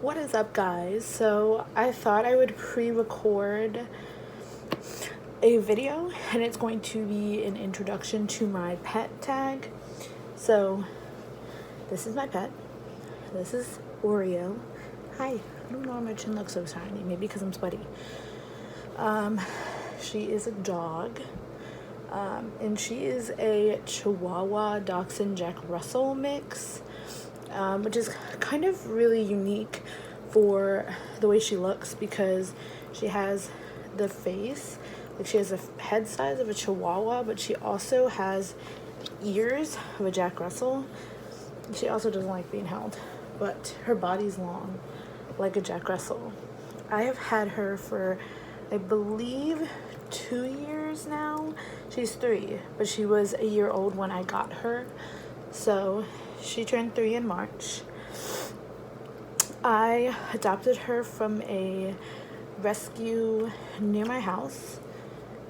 What is up, guys? So I thought I would pre-record a video, and it's going to be an introduction to my pet tag. So this is my pet. This is Oreo. Hi. I don't know why my chin looks so tiny. Maybe because I'm sweaty. She is a dog. And she is a Chihuahua Dachshund Jack Russell mix, which is kind of really unique for the way she looks, because she has the face, like she has a head size of a Chihuahua, but she also has ears of a Jack Russell. She also doesn't like being held, but her body's long like a Jack Russell. I have had her for, I believe, 2 years now. She's 3, but she was a year old when I got her. So she turned 3 in March. I adopted her from a rescue near my house.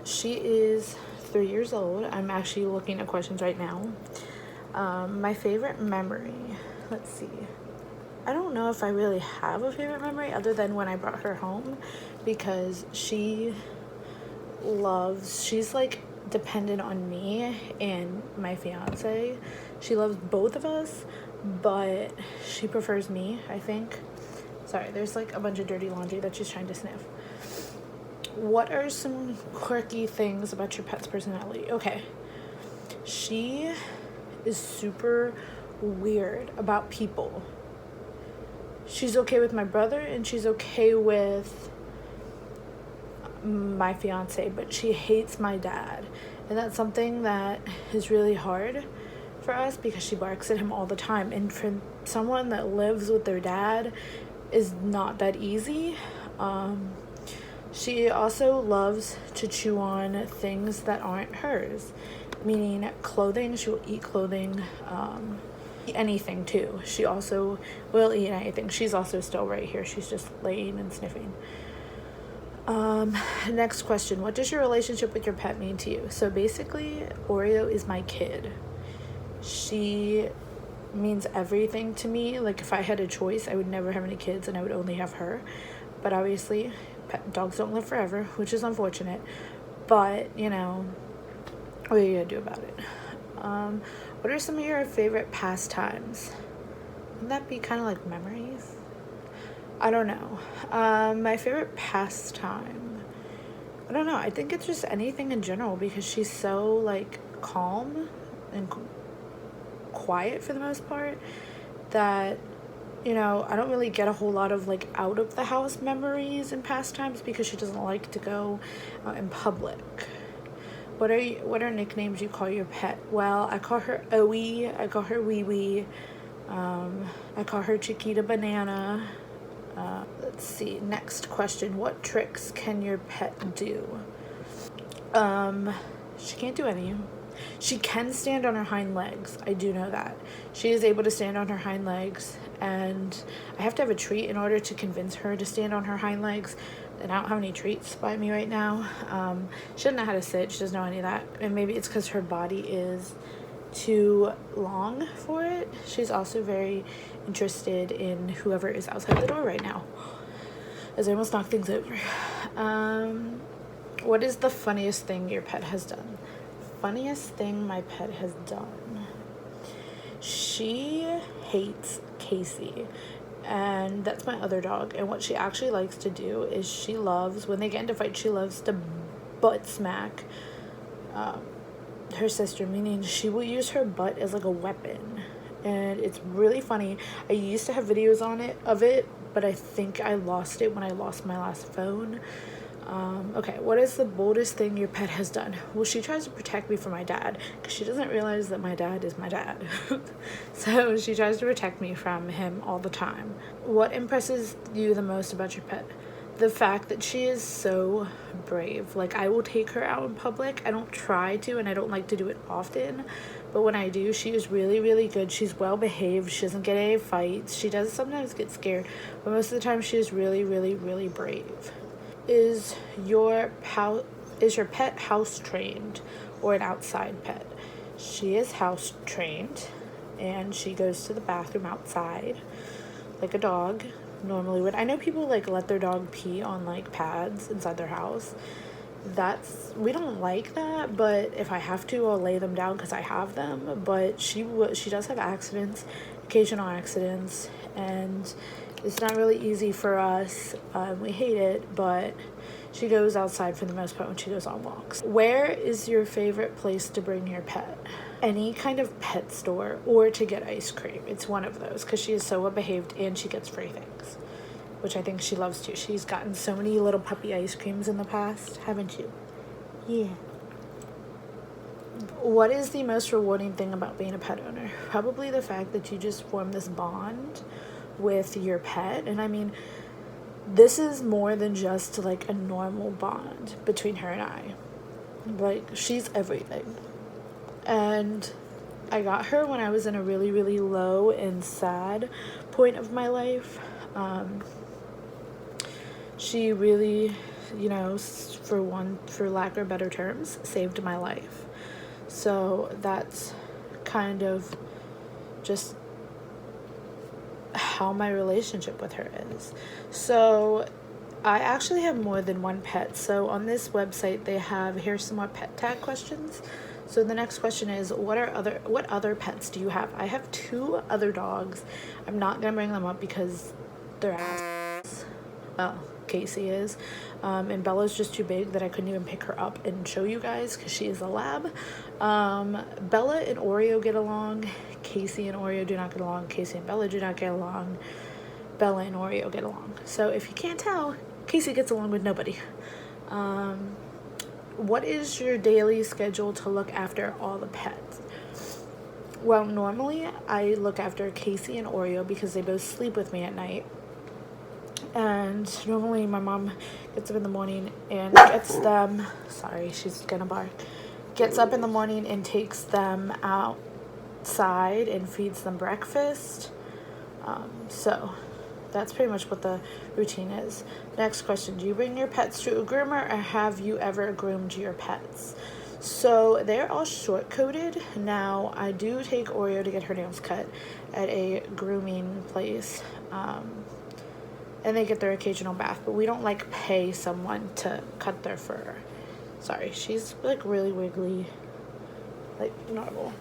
She is 3 years old. I'm actually looking at questions right now. My favorite memory, let's see. I don't know if I really have a favorite memory other than when I brought her home, because she's like dependent on me and my fiance. She loves both of us, but she prefers me, I think. Sorry, there's like a bunch of dirty laundry that she's trying to sniff. What are some quirky things about your pet's personality? Okay. She is super weird about people. She's okay with my brother and she's okay with my fiance, but she hates my dad. And that's something that is really hard for us because she barks at him all the time. And for someone that lives with their dad is not that easy. She also loves to chew on things that aren't hers, meaning clothing. She will eat clothing, anything too. She also will eat anything. She's also still right here. She's just laying and sniffing. Next question. What does your relationship with your pet mean to you? So basically, Oreo is my kid. She means everything to me. Like, if I had a choice, I would never have any kids and I would only have her. But obviously, dogs don't live forever, which is unfortunate. But, you know, what are you gonna do about it? What are some of your favorite pastimes? Wouldn't that be kind of like memories? I don't know. My favorite pastime, I don't know. I think it's just anything in general, because she's so like calm and quiet for the most part that, you know, I don't really get a whole lot of like out of the house memories and pastimes because she doesn't like to go out in public. What are nicknames you call your pet? Well, I call her Owie. I call her Wee Wee. I call her Chiquita Banana. Let's see. Next question. What tricks can your pet do? She can't do any. She can stand on her hind legs. I do know that. She is able to stand on her hind legs, and I have to have a treat in order to convince her to stand on her hind legs. And I don't have any treats by me right now. She doesn't know how to sit. She doesn't know any of that. And maybe it's because her body is too long for it. She's also very interested in whoever is outside the door right now, as I almost knock things over. What is the funniest thing your pet has done? Funniest thing my pet has done. She hates Casey, and that's my other dog. And what she actually likes to do is she loves, when they get into fights, she loves to butt smack her sister, meaning she will use her butt as like a weapon. And it's really funny. I used to have videos of it, but I think I lost it when I lost my last phone. Okay, what is the boldest thing your pet has done? Well, she tries to protect me from my dad, because she doesn't realize that my dad is my dad. So she tries to protect me from him all the time. What impresses you the most about your pet? The fact that she is so brave. Like, I will take her out in public. I don't try to, and I don't like to do it often, but when I do, she is really, really good. She's well behaved. She doesn't get any fights. She does sometimes get scared, but most of the time she is really, really, really brave. Is your pet house trained or an outside pet? She is house trained, and she goes to the bathroom outside like a dog. normally would. I know people like let their dog pee on like pads inside their house. We don't like that, but if I have to, I'll lay them down because I have them. But she does have accidents, occasional accidents, and it's not really easy for us. We hate it, but she goes outside for the most part when she goes on walks. Where is your favorite place to bring your pet? Any kind of pet store or to get ice cream. It's one of those because she is so well behaved and she gets free things, which I think she loves too. She's gotten so many little puppy ice creams in the past, haven't you? Yeah. What is the most rewarding thing about being a pet owner? Probably the fact that you just form this bond with your pet. And I mean, this is more than just like a normal bond between her and I. Like, she's everything. And I got her when I was in a really, really low and sad point of my life. She really, for lack of better terms, saved my life. So that's kind of just how my relationship with her is. So I actually have more than one pet. So on this website they have, here's some more pet tag questions. So the next question is, what other pets do you have? I have 2 other dogs. I'm not gonna bring them up because they're ass. Well, Casey is. And Bella's just too big that I couldn't even pick her up and show you guys because she is a lab. Bella and Oreo get along. Casey and Oreo do not get along. Casey and Bella do not get along. Bella and Oreo get along. So if you can't tell, Casey gets along with nobody. What is your daily schedule to look after all the pets? Well, normally I look after Casey and Oreo because they both sleep with me at night. And normally my mom gets up in the morning and gets them, sorry, she's gonna bark, gets up in the morning and takes them outside and feeds them breakfast. So that's pretty much what the routine is. Next question, do you bring your pets to a groomer or have you ever groomed your pets? So they're all short-coated. Now, I do take Oreo to get her nails cut at a grooming place. And they get their occasional bath, but we don't like pay someone to cut their fur. Sorry, she's like really wiggly, like normal.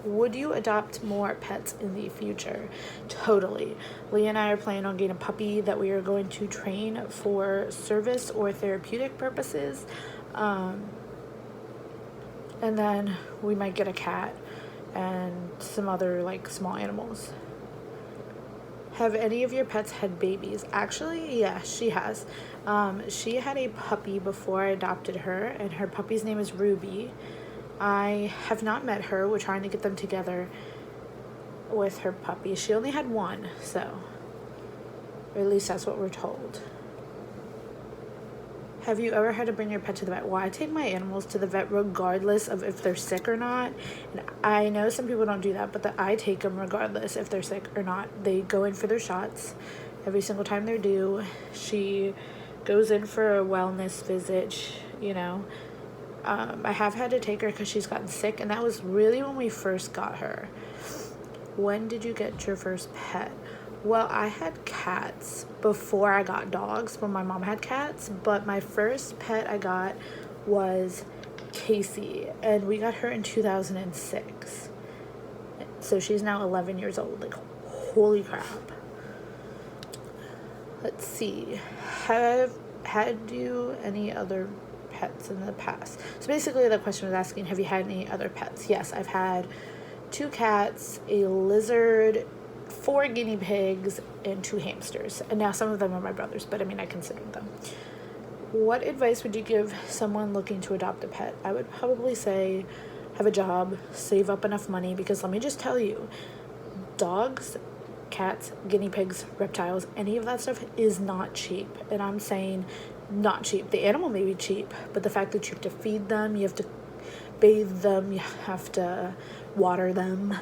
Would you adopt more pets in the future? Totally. Leah and I are planning on getting a puppy that we are going to train for service or therapeutic purposes. And then we might get a cat and some other like small animals. Have any of your pets had babies? Actually, yeah, she has. She had a puppy before I adopted her, and her puppy's name is Ruby. I have not met her. We're trying to get them together with her puppy. She only had one, so, or at least that's what we're told. Have you ever had to bring your pet to the vet? Well, I take my animals to the vet regardless of if they're sick or not. And I know some people don't do that, but I take them regardless if they're sick or not. They go in for their shots every single time they're due. She goes in for a wellness visit, I have had to take her because she's gotten sick, and that was really when we first got her. When did you get your first pet? Well, I had cats before I got dogs when my mom had cats, but my first pet I got was Casey, and we got her in 2006. So she's now 11 years old. Like, holy crap. Let's see. Have had you any other pets in the past? So basically the question was asking, have you had any other pets? Yes, I've had 2 cats, a lizard, 4 guinea pigs, and 2 hamsters. And now some of them are my brothers, but I mean, I consider them. What advice would you give someone looking to adopt a pet? I would probably say have a job, save up enough money, because let me just tell you, dogs, cats, guinea pigs, reptiles, any of that stuff is not cheap. And I'm saying not cheap. The animal may be cheap, but the fact that you have to feed them, you have to bathe them, you have to water them,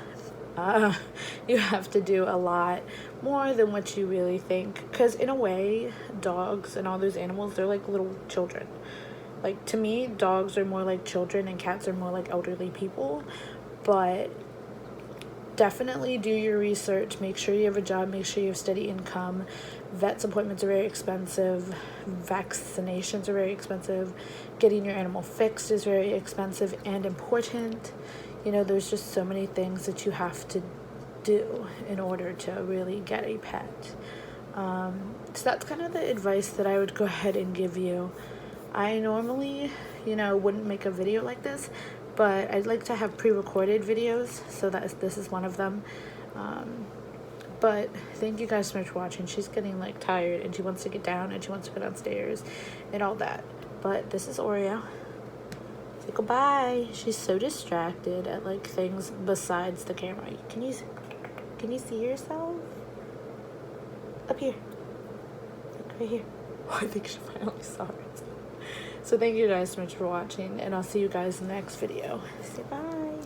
you have to do a lot more than what you really think. Because in a way, dogs and all those animals, they're like little children. Like, to me, dogs are more like children and cats are more like elderly people. But definitely do your research. Make sure you have a job. Make sure you have steady income. Vet's appointments are very expensive. Vaccinations are very expensive. Getting your animal fixed is very expensive and important. You know, there's just so many things that you have to do in order to really get a pet. So that's kind of the advice that I would go ahead and give you. I normally, you know, wouldn't make a video like this, but I'd like to have pre-recorded videos, so this is one of them. But thank you guys so much for watching. She's getting like tired and she wants to get down and she wants to go downstairs and all that. But this is Oreo. Say goodbye. She's so distracted at like things besides the camera. Can you see yourself? Up here. Look right here. Oh, I think she finally saw it. So thank you guys so much for watching, and I'll see you guys in the next video. Say bye.